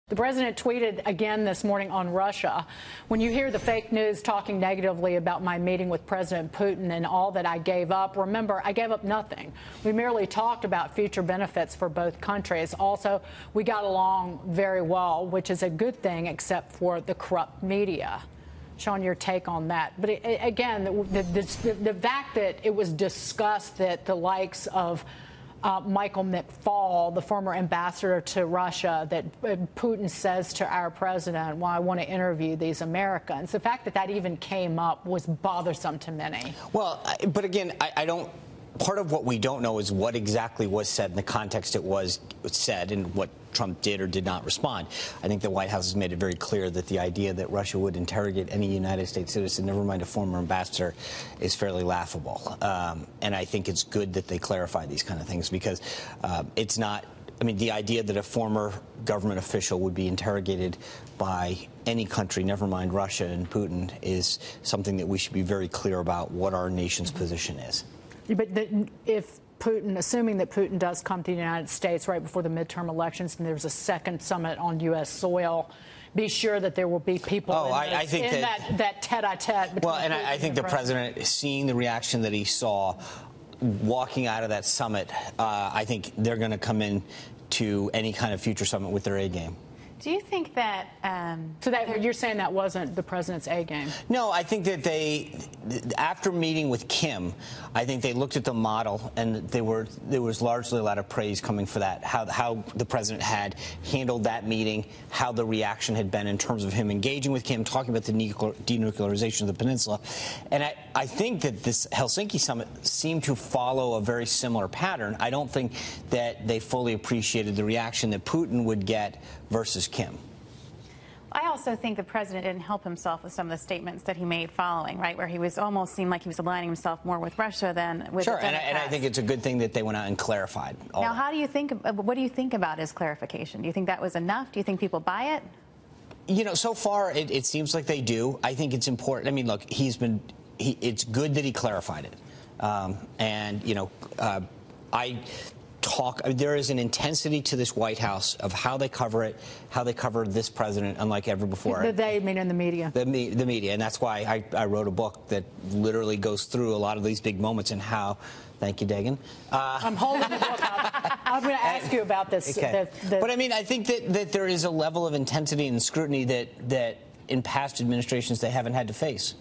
The president tweeted again this morning on Russia. When you hear the fake news talking negatively about my meeting with President Putin and all that I gave up, remember, I gave up nothing. We merely talked about future benefits for both countries. Also, we got along very well, which is a good thing, except for the corrupt media. Sean, your take on that. But again, the fact that it was discussed that the likes of Michael McFaul, the former ambassador to Russia, that Putin says to our president, well, I want to interview these Americans. The fact that that even came up was bothersome to many. Well, but again, I don't. Part of what we don't know is what exactly was said in the context it was said and what Trump did or did not respond. I think the White House has made it very clear that the idea that Russia would interrogate any United States citizen, never mind a former ambassador, is fairly laughable. And I think it's good that they clarify these kind of things because it's not. I mean, the idea that a former government official would be interrogated by any country, never mind Russia and Putin, is something that we should be very clear about what our nation's position is. But if Putin, assuming that Putin does come to the United States right before the midterm elections and there's a second summit on U.S. soil, be sure that there will be people I think that tete-a-tete. Well, and I think the president, seeing the reaction that he saw walking out of that summit, I think they're going to come in to any kind of future summit with their A game. Do you think that... so that you're saying that wasn't the president's A game? No, I think that after meeting with Kim, I think they looked at the model and there was largely a lot of praise coming for that, how the president had handled that meeting, how the reaction had been in terms of him engaging with Kim, talking about the denuclearization of the peninsula. And I think that this Helsinki summit seemed to follow a very similar pattern. I don't think that they fully appreciated the reaction that Putin would get versus Kim. I also think the president didn't help himself with some of the statements that he made following, right, where he was almost seemed like he was aligning himself more with Russia than with the Democrats. And I think it's a good thing that they went out and clarified all Now, that. how do you think? What do you think about his clarification? Do you think that was enough? Do you think people buy it? You know, so far it seems like they do. I think it's important. I mean, look, it's good that he clarified it, and you know, there is an intensity to this White House of how they cover it, how they cover this president, unlike ever before. They mean in the media. The media, and that's why I wrote a book that literally goes through a lot of these big moments and how. Thank you, Dagan. I'm holding the book up. I'm going to ask you about this. Okay. But I mean, I think that there is a level of intensity and scrutiny that in past administrations they haven't had to face.